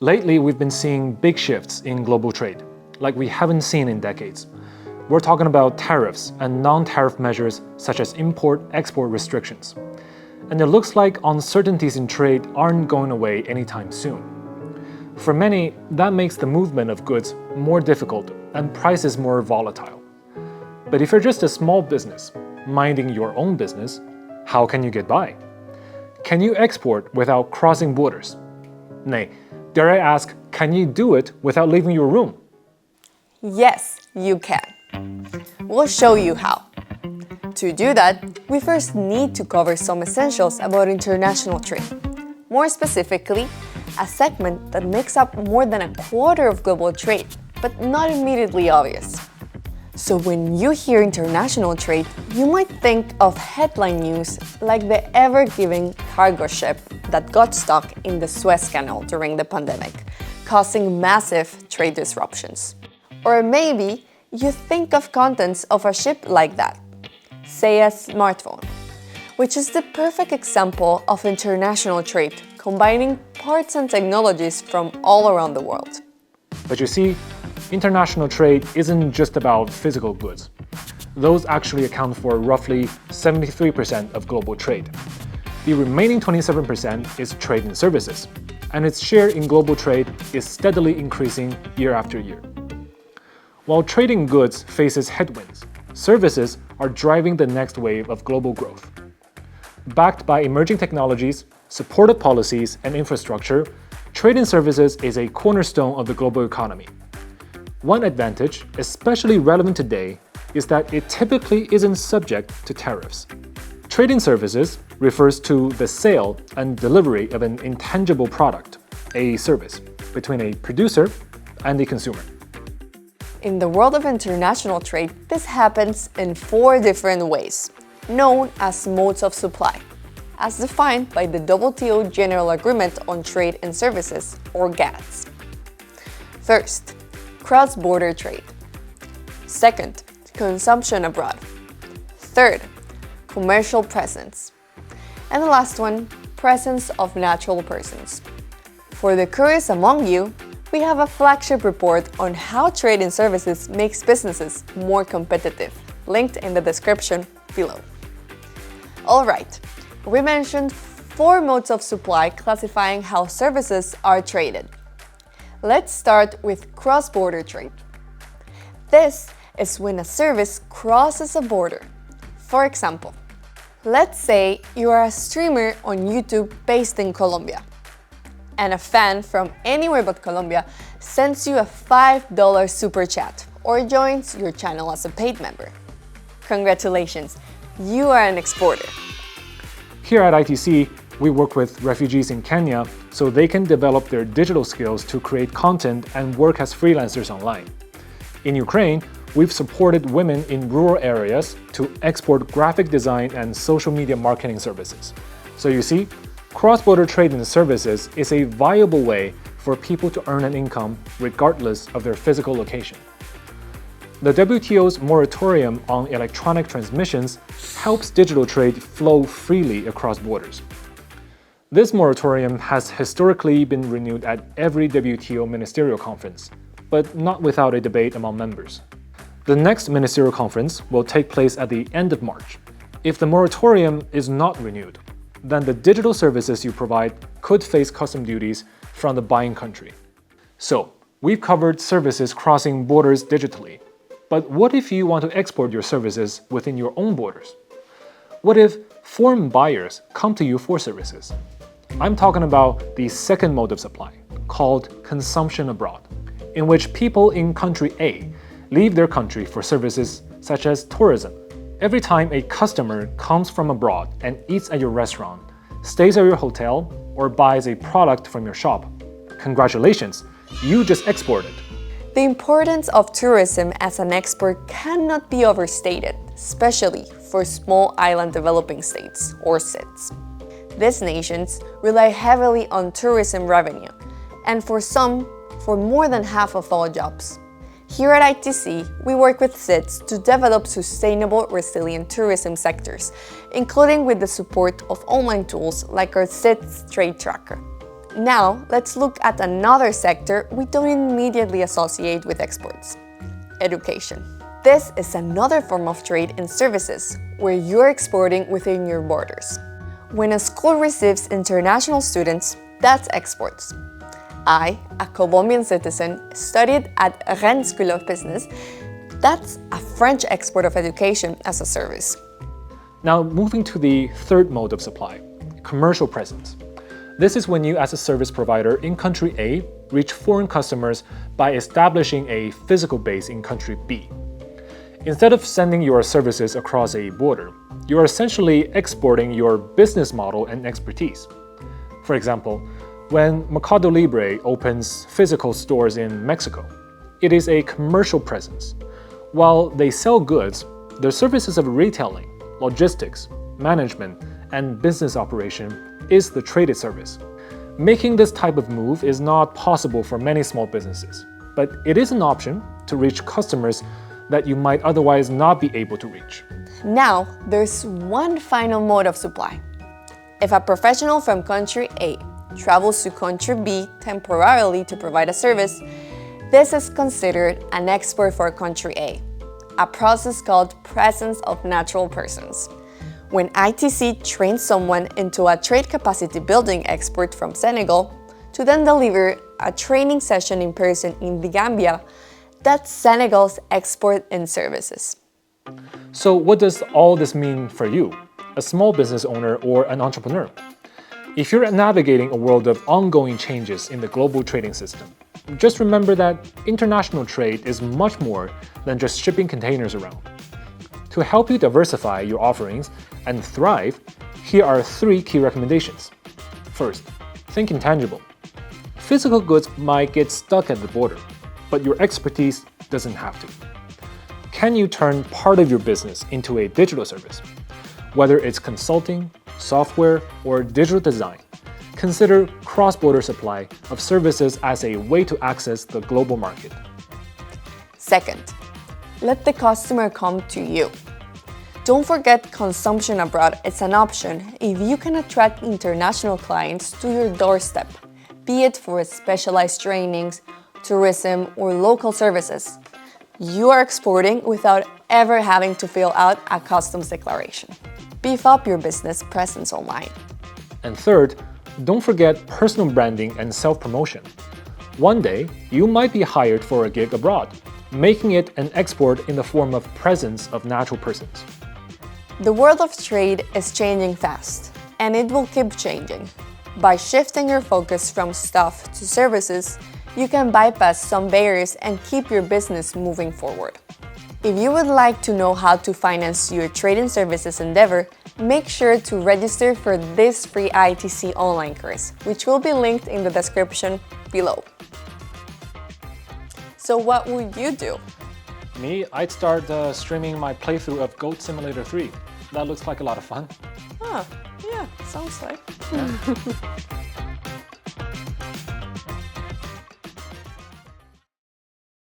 Lately, we've been seeing big shifts in global trade, like we haven't seen in decades. We're talking about tariffs and non-tariff measures such as import-export restrictions. And it looks like uncertainties in trade aren't going away anytime soon. For many, that makes the movement of goods more difficult and prices more volatile. But if you're just a small business, minding your own business, how can you get by? Can you export without crossing borders? Nay, dare I ask, can you do it without leaving your room? Yes, you can. We'll show you how. To do that, we first need to cover some essentials about international trade. More specifically, a segment that makes up more than a quarter of global trade, but not immediately obvious. So when you hear international trade, you might think of headline news like the ever-giving cargo ship that got stuck in the Suez Canal during the pandemic, causing massive trade disruptions. Or maybe you think of contents of a ship like that, say a smartphone, which is the perfect example of international trade, combining parts and technologies from all around the world. But you see, international trade isn't just about physical goods. Those actually account for roughly 73% of global trade. The remaining 27% is trade in services, and its share in global trade is steadily increasing year after year. While trade in goods faces headwinds, services are driving the next wave of global growth. Backed by emerging technologies, supported policies, and infrastructure, trade in services is a cornerstone of the global economy. One advantage, especially relevant today, is that it typically isn't subject to tariffs. Trade in services refers to the sale and delivery of an intangible product, a service, between a producer and the consumer. In the world of international trade, this happens in 4 different ways, known as modes of supply, as defined by the WTO General Agreement on Trade and Services, or GATS. First, cross-border trade. Second, consumption abroad. Third, commercial presence. And the last one, presence of natural persons. For the curious among you, we have a flagship report on how trade in services makes businesses more competitive, linked in the description below. All right, we mentioned 4 modes of supply classifying how services are traded. Let's start with cross-border trade. This is when a service crosses a border. For example, let's say you are a streamer on YouTube based in Colombia, and a fan from anywhere but Colombia sends you a $5 super chat or joins your channel as a paid member. Congratulations, you are an exporter. Here at ITC, we work with refugees in Kenya so they can develop their digital skills to create content and work as freelancers online. In Ukraine, we've supported women in rural areas to export graphic design and social media marketing services. So you see, cross-border trade in services is a viable way for people to earn an income regardless of their physical location. The WTO's moratorium on electronic transmissions helps digital trade flow freely across borders. This moratorium has historically been renewed at every WTO ministerial conference, but not without a debate among members. The next ministerial conference will take place at the end of March. If the moratorium is not renewed, then the digital services you provide could face custom duties from the buying country. So, we've covered services crossing borders digitally. But what if you want to export your services within your own borders? What if foreign buyers come to you for services? I'm talking about the second mode of supply, called consumption abroad, in which people in country A leave their country for services such as tourism. Every time a customer comes from abroad and eats at your restaurant, stays at your hotel, or buys a product from your shop, congratulations, you just exported. The importance of tourism as an export cannot be overstated, especially for small island developing states, or SIDS. These nations rely heavily on tourism revenue, and for some, for more than half of all jobs. Here at ITC, we work with SIDS to develop sustainable, resilient tourism sectors, including with the support of online tools like our SIDS Trade Tracker. Now, let's look at another sector we don't immediately associate with exports: education. This is another form of trade in services, where you're exporting within your borders. When a school receives international students, that's exports. I, a Colombian citizen, studied at Rennes School of Business. That's a French export of education as a service. Now, moving to the third mode of supply, commercial presence. This is when you, as a service provider in country A, reach foreign customers by establishing a physical base in country B. Instead of sending your services across a border, you are essentially exporting your business model and expertise. For example, when Mercado Libre opens physical stores in Mexico, it is a commercial presence. While they sell goods, their services of retailing, logistics, management, and business operation is the traded service. Making this type of move is not possible for many small businesses, but it is an option to reach customers that you might otherwise not be able to reach. Now, there's one final mode of supply. If a professional from country A travels to country B temporarily to provide a service, this is considered an export for country A, a process called presence of natural persons. When ITC trains someone into a trade capacity building export from Senegal to then deliver a training session in person in the Gambia, that's Senegal's export in services. So what does all this mean for you, a small business owner or an entrepreneur? If you're navigating a world of ongoing changes in the global trading system, just remember that international trade is much more than just shipping containers around. To help you diversify your offerings and thrive, here are 3 key recommendations. First, think intangible. Physical goods might get stuck at the border, but your expertise doesn't have to. Can you turn part of your business into a digital service? Whether it's consulting, software, or digital design, consider cross-border supply of services as a way to access the global market. Second, let the customer come to you. Don't forget consumption abroad is an option if you can attract international clients to your doorstep, be it for specialized trainings, tourism, or local services. You are exporting without ever having to fill out a customs declaration. Beef up your business presence online. And third, don't forget personal branding and self-promotion. One day, you might be hired for a gig abroad, making it an export in the form of presence of natural persons. The world of trade is changing fast, and it will keep changing. By shifting your focus from stuff to services, you can bypass some barriers and keep your business moving forward. If you would like to know how to finance your trade and services endeavor, make sure to register for this free ITC online course, which will be linked in the description below. So what would you do? Me, I'd start streaming my playthrough of Goat Simulator 3. That looks like a lot of fun. Yeah, sounds like.